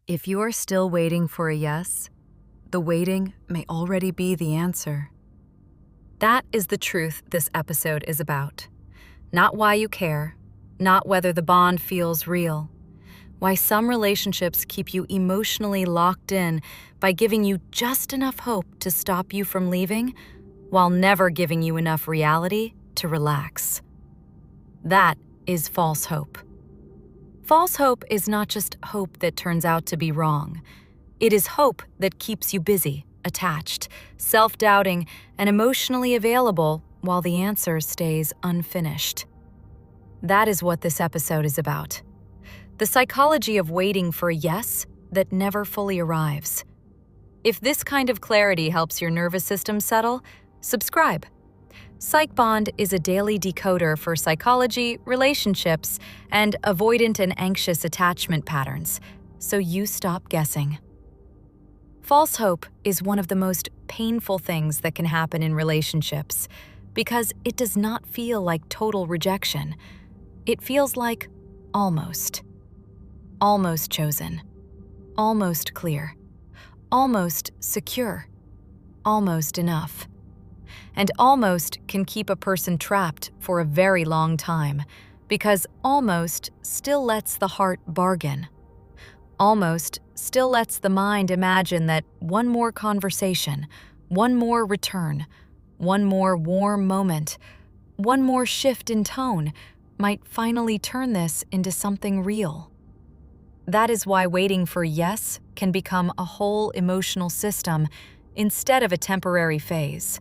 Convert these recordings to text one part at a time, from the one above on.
If you are still waiting for a yes, the waiting may already be the answer. That is the truth this episode is about. Not why you care, not whether the bond feels real. Why some relationships keep you emotionally locked in by giving you just enough hope to stop you from leaving, while never giving you enough reality to relax. That is false hope. False hope is not just hope that turns out to be wrong. It is hope that keeps you busy, attached, self-doubting, and emotionally available while the answer stays unfinished. That is what this episode is about. The psychology of waiting for a yes that never fully arrives. If this kind of clarity helps your nervous system settle, subscribe. PsychBond is a daily decoder for psychology, relationships, and avoidant and anxious attachment patterns, so you stop guessing. False hope is one of the most painful things that can happen in relationships because it does not feel like total rejection. It feels like almost. Almost chosen. Almost clear. Almost secure. Almost enough. And almost can keep a person trapped for a very long time because almost still lets the heart bargain. Almost still lets the mind imagine that one more conversation, one more return, one more warm moment, one more shift in tone might finally turn this into something real. That is why waiting for yes can become a whole emotional system instead of a temporary phase.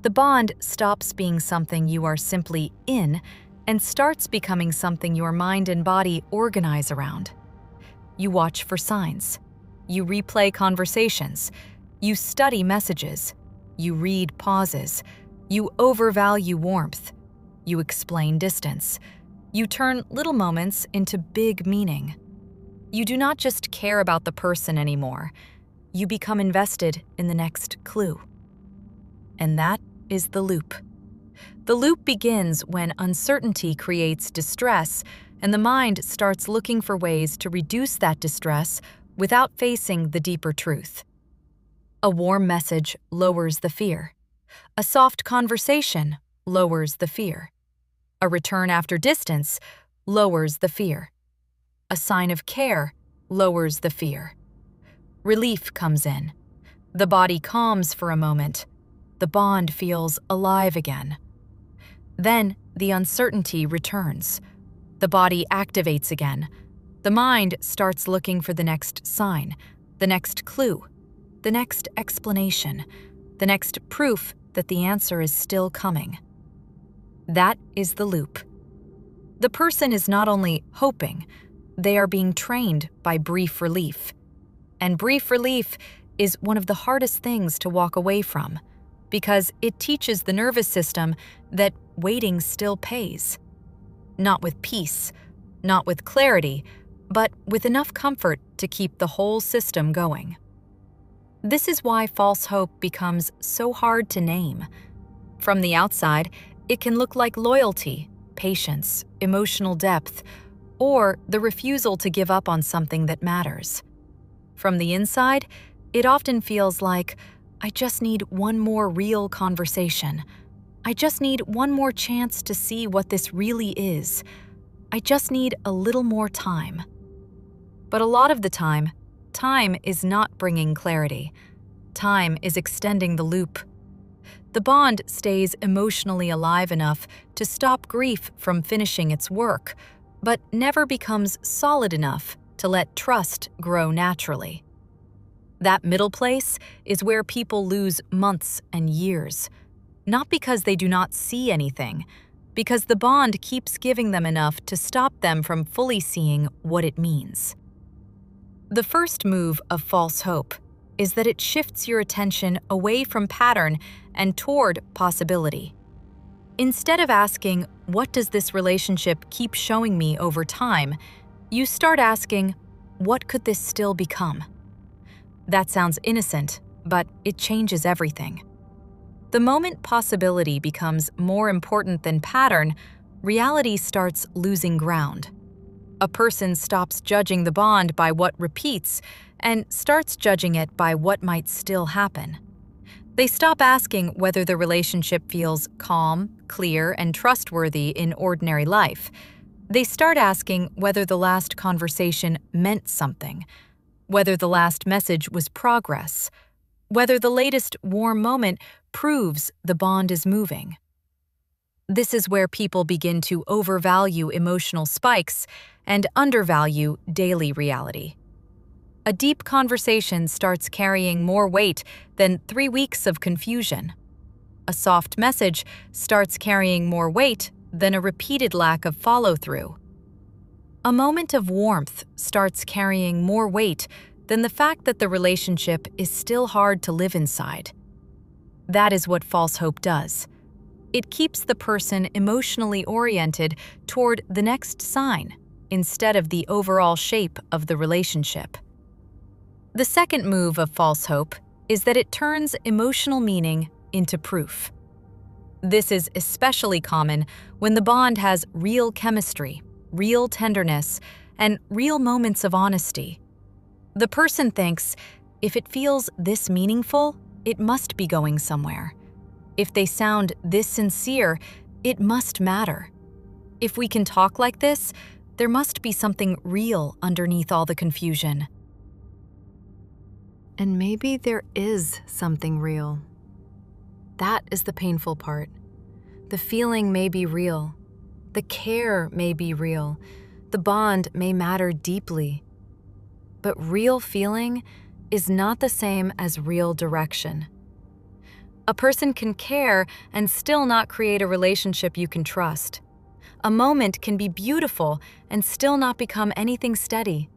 The bond stops being something you are simply in and starts becoming something your mind and body organize around. You watch for signs. You replay conversations. You study messages. You read pauses. You overvalue warmth. You explain distance. You turn little moments into big meaning. You do not just care about the person anymore. You become invested in the next clue. And that is the loop. The loop begins when uncertainty creates distress, and the mind starts looking for ways to reduce that distress without facing the deeper truth. A warm message lowers the fear. A soft conversation lowers the fear. A return after distance lowers the fear. A sign of care lowers the fear. Relief comes in. The body calms for a moment. The bond feels alive again. Then the uncertainty returns. The body activates again. The mind starts looking for the next sign, the next clue, the next explanation, the next proof that the answer is still coming. That is the loop. The person is not only hoping, they are being trained by brief relief. And brief relief is one of the hardest things to walk away from, because it teaches the nervous system that waiting still pays. Not with peace, not with clarity, but with enough comfort to keep the whole system going. This is why false hope becomes so hard to name. From the outside, it can look like loyalty, patience, emotional depth, or the refusal to give up on something that matters. From the inside, it often feels like, I just need one more real conversation. I just need one more chance to see what this really is. I just need a little more time. But a lot of the time is not bringing clarity. Time is extending the loop. The bond stays emotionally alive enough to stop grief from finishing its work, but never becomes solid enough to let trust grow naturally. That middle place is where people lose months and years, not because they do not see anything, because the bond keeps giving them enough to stop them from fully seeing what it means. The first move of false hope is that it shifts your attention away from pattern and toward possibility. Instead of asking, what does this relationship keep showing me over time, you start asking, what could this still become? That sounds innocent, but it changes everything. The moment possibility becomes more important than pattern, reality starts losing ground. A person stops judging the bond by what repeats and starts judging it by what might still happen. They stop asking whether the relationship feels calm, clear, and trustworthy in ordinary life. They start asking whether the last conversation meant something, whether the last message was progress, whether the latest warm moment proves the bond is moving. This is where people begin to overvalue emotional spikes and undervalue daily reality. A deep conversation starts carrying more weight than 3 weeks of confusion. A soft message starts carrying more weight than a repeated lack of follow-through. A moment of warmth starts carrying more weight than the fact that the relationship is still hard to live inside. That is what false hope does. It keeps the person emotionally oriented toward the next sign instead of the overall shape of the relationship. The second move of false hope is that it turns emotional meaning into proof. This is especially common when the bond has real chemistry, real tenderness, and real moments of honesty. The person thinks, if it feels this meaningful, it must be going somewhere. If they sound this sincere, it must matter. If we can talk like this, there must be something real underneath all the confusion. And maybe there is something real. That is the painful part. The feeling may be real. The care may be real. The bond may matter deeply. But real feeling is not the same as real direction. A person can care and still not create a relationship you can trust. A moment can be beautiful and still not become anything steady.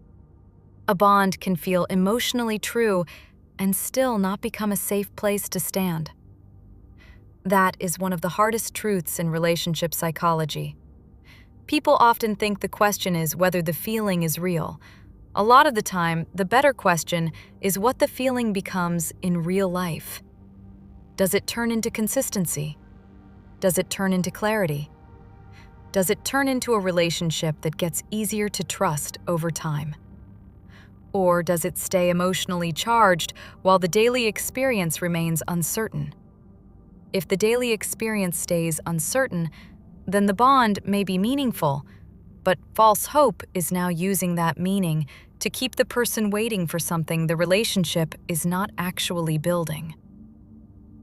A bond can feel emotionally true and still not become a safe place to stand. That is one of the hardest truths in relationship psychology. People often think the question is whether the feeling is real. A lot of the time, the better question is what the feeling becomes in real life. Does it turn into consistency? Does it turn into clarity? Does it turn into a relationship that gets easier to trust over time? Or does it stay emotionally charged while the daily experience remains uncertain? If the daily experience stays uncertain, then the bond may be meaningful, but false hope is now using that meaning to keep the person waiting for something the relationship is not actually building.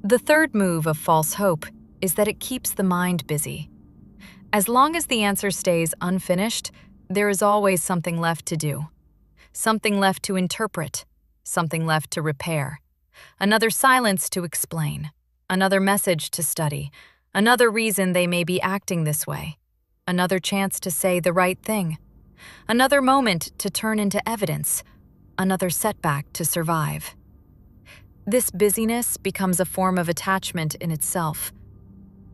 The third move of false hope is that it keeps the mind busy. As long as the answer stays unfinished, there is always something left to do. Something left to interpret, something left to repair, another silence to explain, another message to study, another reason they may be acting this way, another chance to say the right thing, another moment to turn into evidence, another setback to survive. This busyness becomes a form of attachment in itself.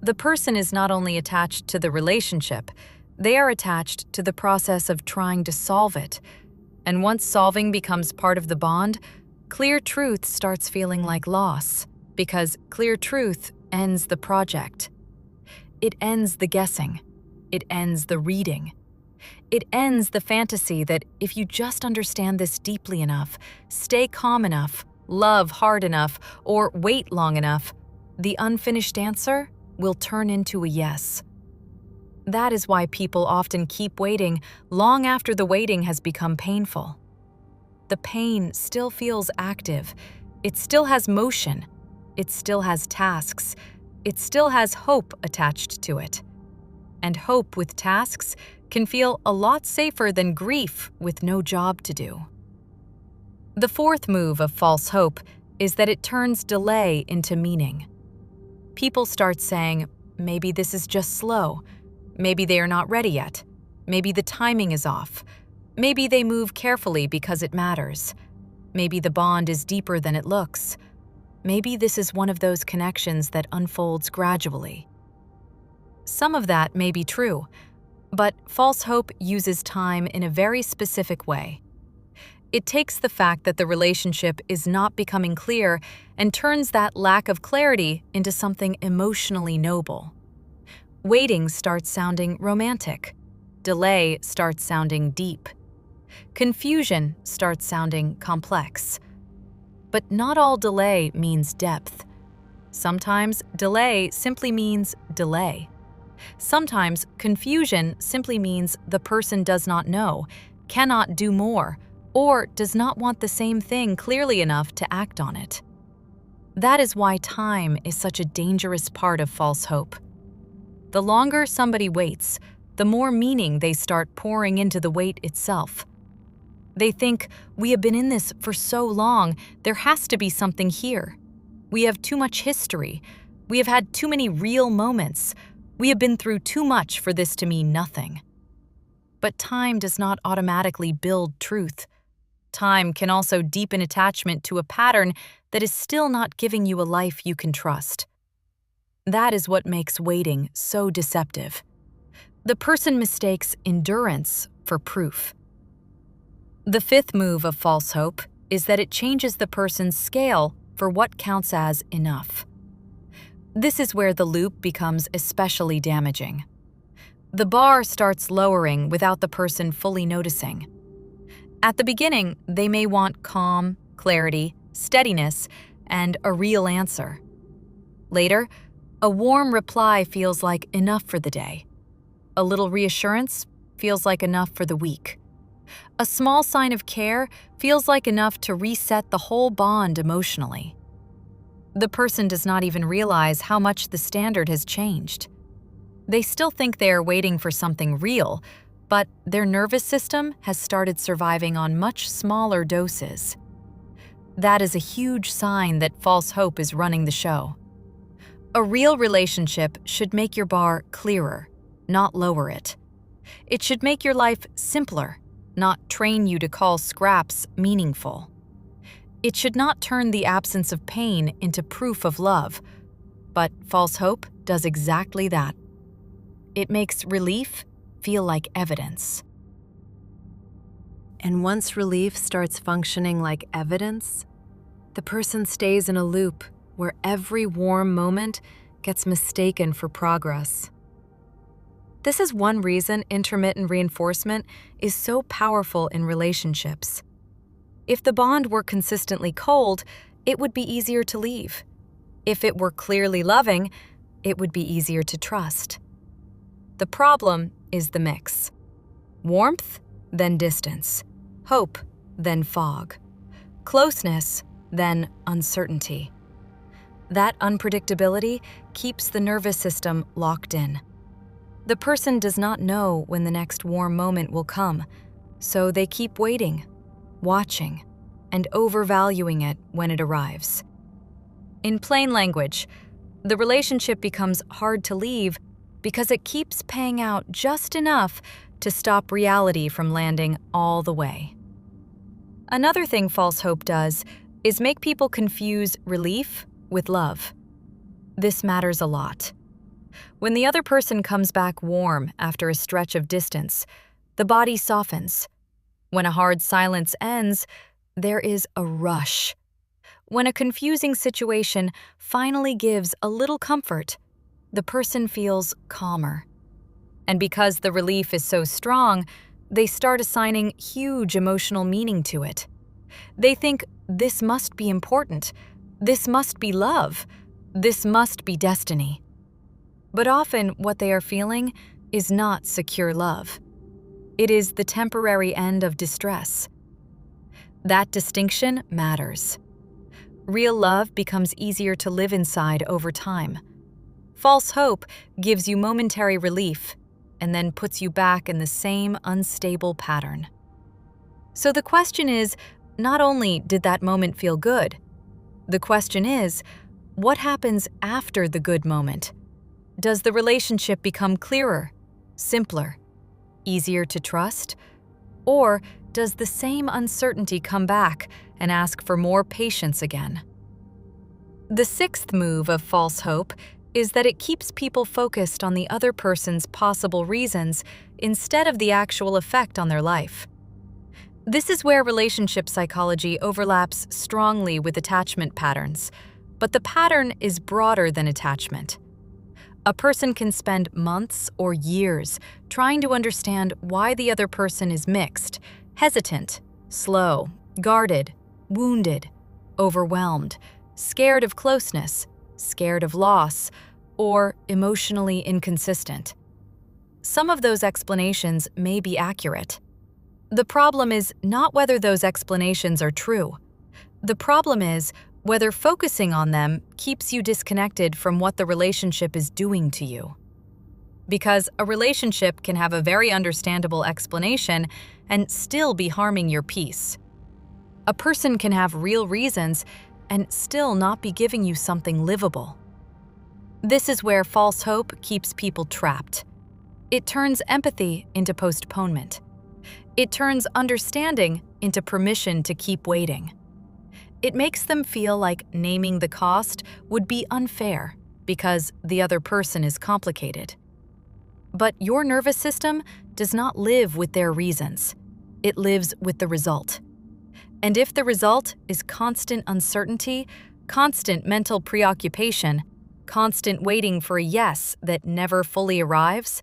The person is not only attached to the relationship, they are attached to the process of trying to solve it. And once solving becomes part of the bond, clear truth starts feeling like loss, because clear truth ends the project. It ends the guessing. It ends the reading. It ends the fantasy that if you just understand this deeply enough, stay calm enough, love hard enough, or wait long enough, the unfinished answer will turn into a yes. That is why people often keep waiting long after the waiting has become painful. The pain still feels active. It still has motion. It still has tasks. It still has hope attached to it. And hope with tasks can feel a lot safer than grief with no job to do. The fourth move of false hope is that it turns delay into meaning. People start saying, maybe this is just slow. Maybe they are not ready yet. Maybe the timing is off. Maybe they move carefully because it matters. Maybe the bond is deeper than it looks. Maybe this is one of those connections that unfolds gradually. Some of that may be true, but false hope uses time in a very specific way. It takes the fact that the relationship is not becoming clear and turns that lack of clarity into something emotionally noble. Waiting starts sounding romantic. delay starts sounding deep. Confusion starts sounding complex. But not all delay means depth. Sometimes delay simply means delay. Sometimes confusion simply means the person does not know, cannot do more, or does not want the same thing clearly enough to act on it. That is why time is such a dangerous part of false hope. The longer somebody waits, the more meaning they start pouring into the wait itself. They think, we have been in this for so long, there has to be something here. We have too much history. We have had too many real moments. We have been through too much for this to mean nothing. But time does not automatically build truth. Time can also deepen attachment to a pattern that is still not giving you a life you can trust. That is what makes waiting so deceptive. The person mistakes endurance for proof. The fifth move of false hope is that it changes the person's scale for what counts as enough. This is where the loop becomes especially damaging. The bar starts lowering without the person fully noticing. At the beginning, they may want calm, clarity, steadiness, and a real answer. Later, a warm reply feels like enough for the day. A little reassurance feels like enough for the week. A small sign of care feels like enough to reset the whole bond emotionally. The person does not even realize how much the standard has changed. They still think they are waiting for something real, but their nervous system has started surviving on much smaller doses. That is a huge sign that false hope is running the show. A real relationship should make your bar clearer, not lower it. It should make your life simpler, not train you to call scraps meaningful. It should not turn the absence of pain into proof of love, but false hope does exactly that. It makes relief feel like evidence. And once relief starts functioning like evidence, the person stays in a loop where every warm moment gets mistaken for progress. This is one reason intermittent reinforcement is so powerful in relationships. If the bond were consistently cold, it would be easier to leave. If it were clearly loving, it would be easier to trust. The problem is the mix. Warmth, then distance. Hope, then fog. Closeness, then uncertainty. That unpredictability keeps the nervous system locked in. The person does not know when the next warm moment will come, so they keep waiting, watching, and overvaluing it when it arrives. In plain language, the relationship becomes hard to leave because it keeps paying out just enough to stop reality from landing all the way. Another thing false hope does is make people confuse relief with love. This matters a lot. When the other person comes back warm after a stretch of distance, the body softens. When a hard silence ends, there is a rush. When a confusing situation finally gives a little comfort, the person feels calmer. And because the relief is so strong, they start assigning huge emotional meaning to it. They think this must be important, this must be love, this must be destiny. But often what they are feeling is not secure love. It is the temporary end of distress. That distinction matters. Real love becomes easier to live inside over time. False hope gives you momentary relief and then puts you back in the same unstable pattern. So the question is, not only did that moment feel good, the question is, what happens after the good moment? Does the relationship become clearer, simpler, easier to trust? Or does the same uncertainty come back and ask for more patience again? The sixth move of false hope is that it keeps people focused on the other person's possible reasons instead of the actual effect on their life. This is where relationship psychology overlaps strongly with attachment patterns, but the pattern is broader than attachment. A person can spend months or years trying to understand why the other person is mixed, hesitant, slow, guarded, wounded, overwhelmed, scared of closeness, scared of loss, or emotionally inconsistent. Some of those explanations may be accurate. The problem is not whether those explanations are true. The problem is whether focusing on them keeps you disconnected from what the relationship is doing to you. Because a relationship can have a very understandable explanation and still be harming your peace. A person can have real reasons and still not be giving you something livable. This is where false hope keeps people trapped. It turns empathy into postponement. It turns understanding into permission to keep waiting. It makes them feel like naming the cost would be unfair because the other person is complicated. But your nervous system does not live with their reasons. It lives with the result. And if the result is constant uncertainty, constant mental preoccupation, constant waiting for a yes that never fully arrives,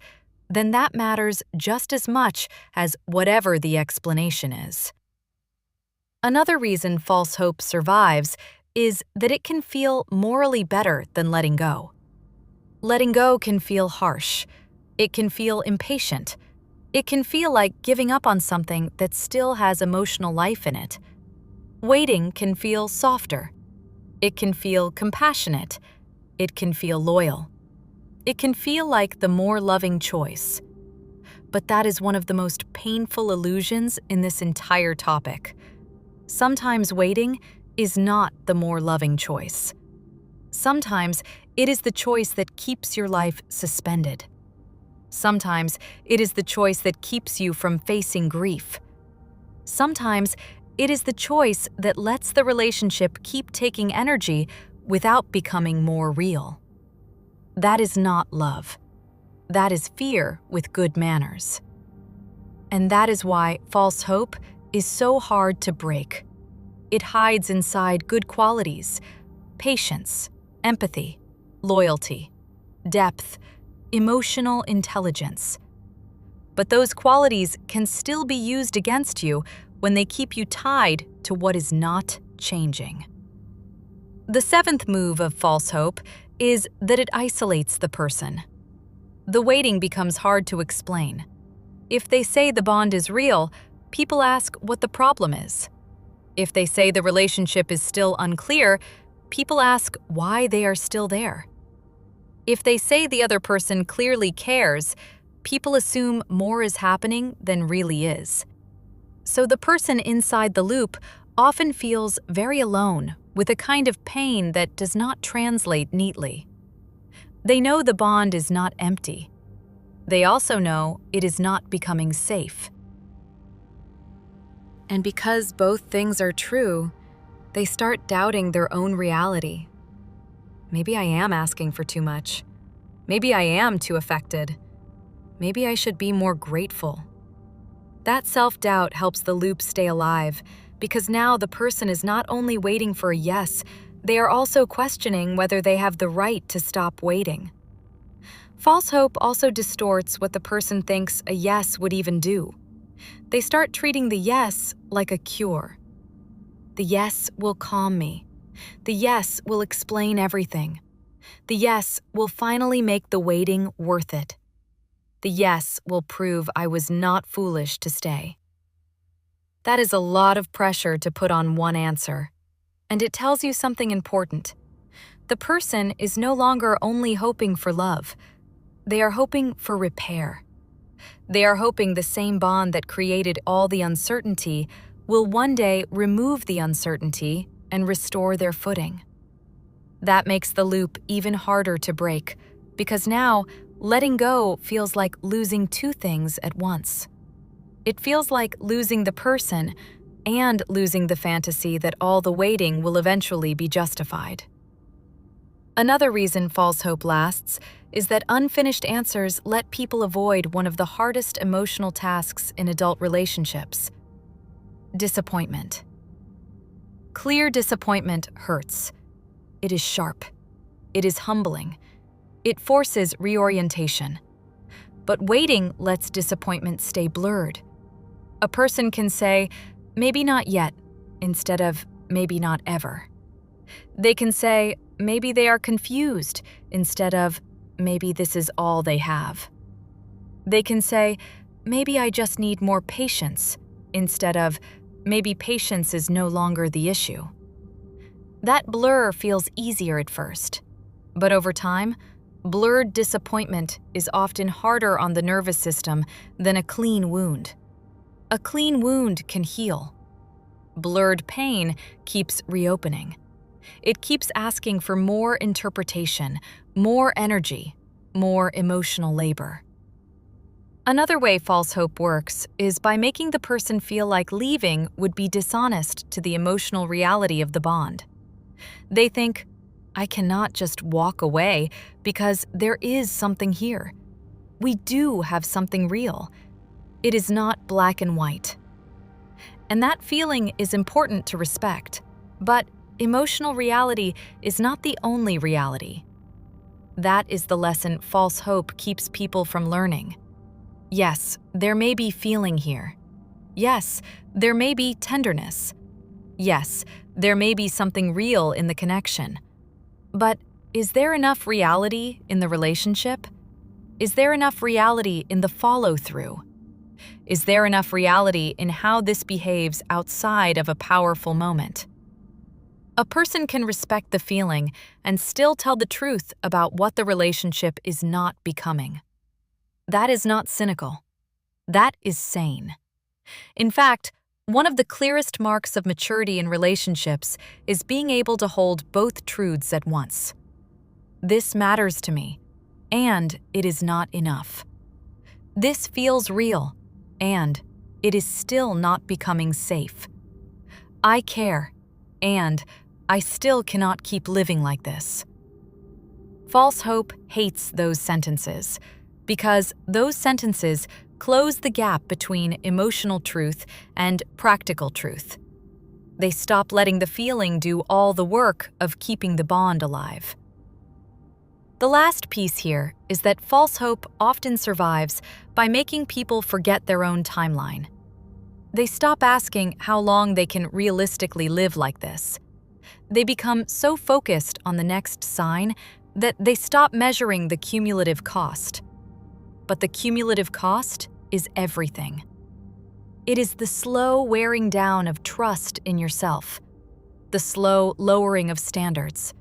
then that matters just as much as whatever the explanation is. Another reason false hope survives is that it can feel morally better than letting go. Letting go can feel harsh. It can feel impatient. It can feel like giving up on something that still has emotional life in it. Waiting can feel softer. It can feel compassionate. It can feel loyal. It can feel like the more loving choice. But that is one of the most painful illusions in this entire topic. Sometimes waiting is not the more loving choice. Sometimes it is the choice that keeps your life suspended. Sometimes it is the choice that keeps you from facing grief. Sometimes it is the choice that lets the relationship keep taking energy without becoming more real. That is not love. That is fear with good manners. And that is why false hope is so hard to break. It hides inside good qualities, patience, empathy, loyalty, depth, emotional intelligence. But those qualities can still be used against you when they keep you tied to what is not changing. The seventh move of false hope is that it isolates the person. The waiting becomes hard to explain. If they say the bond is real, people ask what the problem is. If they say the relationship is still unclear, people ask why they are still there. If they say the other person clearly cares, people assume more is happening than really is. So the person inside the loop often feels very alone, with a kind of pain that does not translate neatly. They know the bond is not empty. They also know it is not becoming safe. And because both things are true, they start doubting their own reality. Maybe I am asking for too much. Maybe I am too affected. Maybe I should be more grateful. That self-doubt helps the loop stay alive, because now the person is not only waiting for a yes, they are also questioning whether they have the right to stop waiting. False hope also distorts what the person thinks a yes would even do. They start treating the yes like a cure. The yes will calm me. The yes will explain everything. The yes will finally make the waiting worth it. The yes will prove I was not foolish to stay. That is a lot of pressure to put on one answer, and it tells you something important. The person is no longer only hoping for love. They are hoping for repair. They are hoping the same bond that created all the uncertainty will one day remove the uncertainty and restore their footing. That makes the loop even harder to break, because now letting go feels like losing two things at once. It feels like losing the person and losing the fantasy that all the waiting will eventually be justified. Another reason false hope lasts is that unfinished answers let people avoid one of the hardest emotional tasks in adult relationships: disappointment. Clear disappointment hurts. It is sharp. It is humbling. It forces reorientation. But waiting lets disappointment stay blurred. A person can say, maybe not yet, instead of maybe not ever. They can say, maybe they are confused, instead of maybe this is all they have. They can say, maybe I just need more patience, instead of maybe patience is no longer the issue. That blur feels easier at first, but over time, blurred disappointment is often harder on the nervous system than a clean wound. A clean wound can heal. Blurred pain keeps reopening. It keeps asking for more interpretation, more energy, more emotional labor. Another way false hope works is by making the person feel like leaving would be dishonest to the emotional reality of the bond. They think, I cannot just walk away because there is something here. We do have something real. It is not black and white. And that feeling is important to respect, but emotional reality is not the only reality. That is the lesson false hope keeps people from learning. Yes, there may be feeling here. Yes, there may be tenderness. Yes, there may be something real in the connection. But is there enough reality in the relationship? Is there enough reality in the follow-through? Is there enough reality in how this behaves outside of a powerful moment? A person can respect the feeling and still tell the truth about what the relationship is not becoming. That is not cynical. That is sane. In fact, one of the clearest marks of maturity in relationships is being able to hold both truths at once. This matters to me, and it is not enough. This feels real, and it is still not becoming safe. I care, and I still cannot keep living like this. False hope hates those sentences, because those sentences close the gap between emotional truth and practical truth. They stop letting the feeling do all the work of keeping the bond alive. The last piece here is that false hope often survives by making people forget their own timeline. They stop asking how long they can realistically live like this. They become so focused on the next sign that they stop measuring the cumulative cost. But the cumulative cost is everything. It is the slow wearing down of trust in yourself, the slow lowering of standards,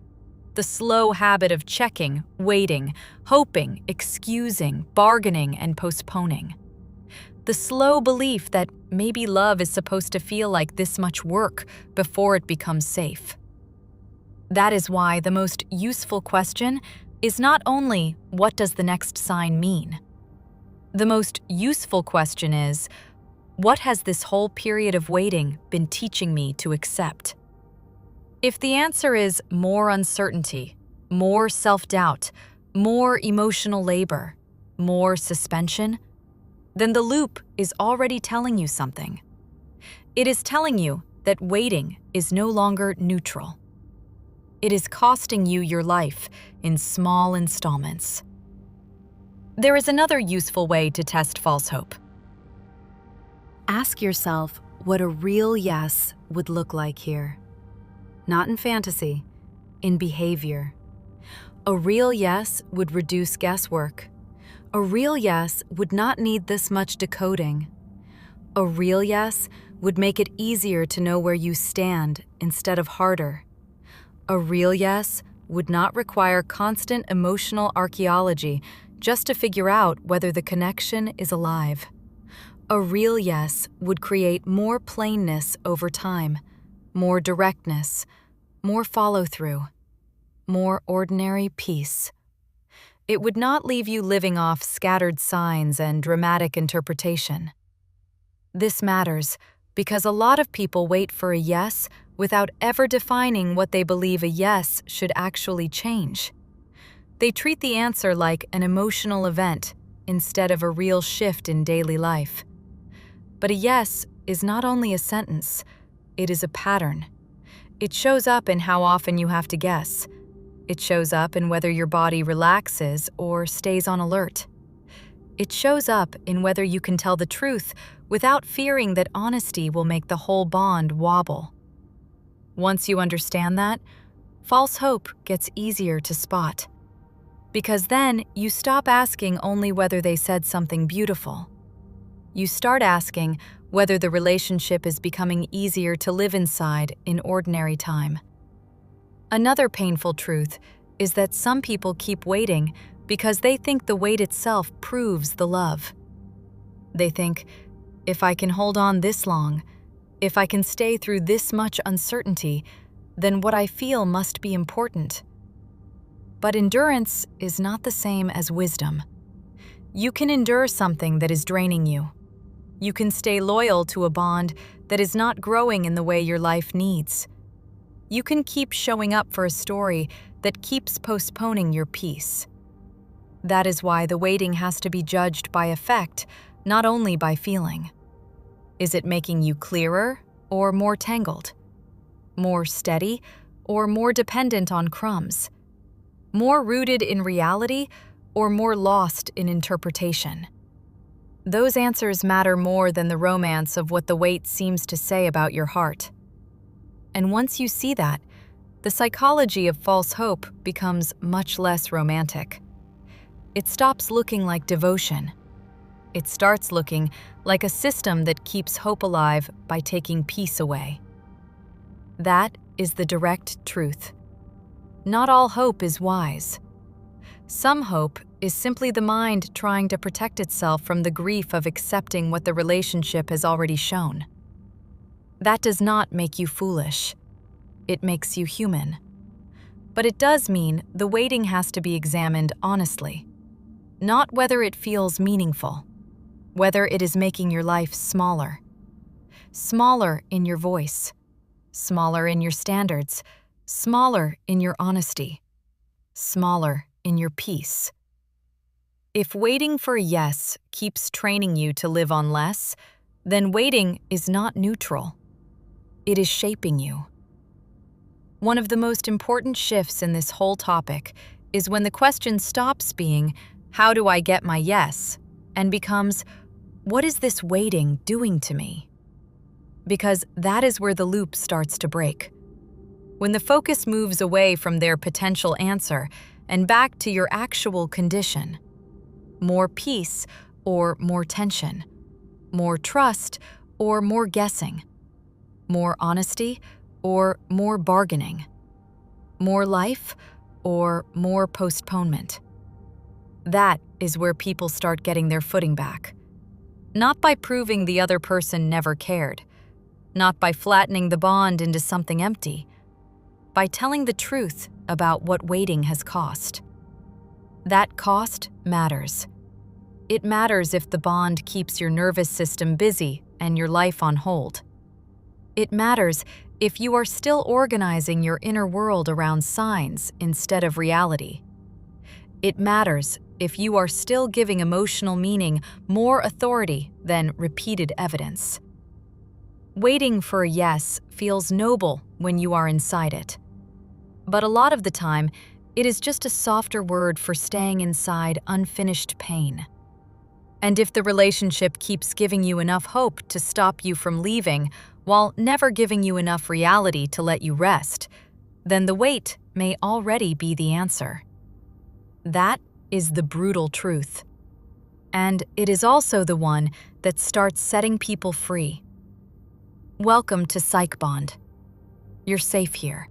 the slow habit of checking, waiting, hoping, excusing, bargaining, and postponing. The slow belief that maybe love is supposed to feel like this much work before it becomes safe. That is why the most useful question is not only, what does the next sign mean? The most useful question is, what has this whole period of waiting been teaching me to accept? If the answer is more uncertainty, more self-doubt, more emotional labor, more suspension, then the loop is already telling you something. It is telling you that waiting is no longer neutral. It is costing you your life in small installments. There is another useful way to test false hope. Ask yourself what a real yes would look like here. Not in fantasy, in behavior. A real yes would reduce guesswork. A real yes would not need this much decoding. A real yes would make it easier to know where you stand instead of harder. A real yes would not require constant emotional archaeology just to figure out whether the connection is alive. A real yes would create more plainness over time, more directness, more follow-through, more ordinary peace. It would not leave you living off scattered signs and dramatic interpretation. This matters because a lot of people wait for a yes without ever defining what they believe a yes should actually change. They treat the answer like an emotional event instead of a real shift in daily life. But a yes is not only a sentence, it is a pattern. It shows up in how often you have to guess. It shows up in whether your body relaxes or stays on alert. It shows up in whether you can tell the truth without fearing that honesty will make the whole bond wobble. Once you understand that, false hope gets easier to spot. Because then you stop asking only whether they said something beautiful. You start asking whether the relationship is becoming easier to live inside in ordinary time. Another painful truth is that some people keep waiting because they think the wait itself proves the love. They think, if I can hold on this long, if I can stay through this much uncertainty, then what I feel must be important. But endurance is not the same as wisdom. You can endure something that is draining you. You can stay loyal to a bond that is not growing in the way your life needs. You can keep showing up for a story that keeps postponing your peace. That is why the waiting has to be judged by effect, not only by feeling. Is it making you clearer or more tangled? More steady or more dependent on crumbs? More rooted in reality or more lost in interpretation? Those answers matter more than the romance of what the wait seems to say about your heart. And once you see that, the psychology of false hope becomes much less romantic. It stops looking like devotion. It starts looking like a system that keeps hope alive by taking peace away. That is the direct truth. Not all hope is wise. Some hope is simply the mind trying to protect itself from the grief of accepting what the relationship has already shown. That does not make you foolish. It makes you human. But it does mean the waiting has to be examined honestly. Not whether it feels meaningful, whether it is making your life smaller. Smaller in your voice, smaller in your standards, smaller in your honesty, smaller in your peace. If waiting for a yes keeps training you to live on less, then waiting is not neutral. It is shaping you. One of the most important shifts in this whole topic is when the question stops being, "How do I get my yes?" and becomes, "What is this waiting doing to me?" Because that is where the loop starts to break. When the focus moves away from their potential answer and back to your actual condition. More peace or more tension. More trust or more guessing. More honesty or more bargaining. More life or more postponement. That is where people start getting their footing back. Not by proving the other person never cared. Not by flattening the bond into something empty. By telling the truth about what waiting has cost. That cost matters. It matters if the bond keeps your nervous system busy and your life on hold. It matters if you are still organizing your inner world around signs instead of reality. It matters if you are still giving emotional meaning more authority than repeated evidence. Waiting for a yes feels noble when you are inside it. But a lot of the time, it is just a softer word for staying inside unfinished pain. And if the relationship keeps giving you enough hope to stop you from leaving, while never giving you enough reality to let you rest, then the wait may already be the answer. That is the brutal truth. And it is also the one that starts setting people free. Welcome to PsychBond. You're safe here.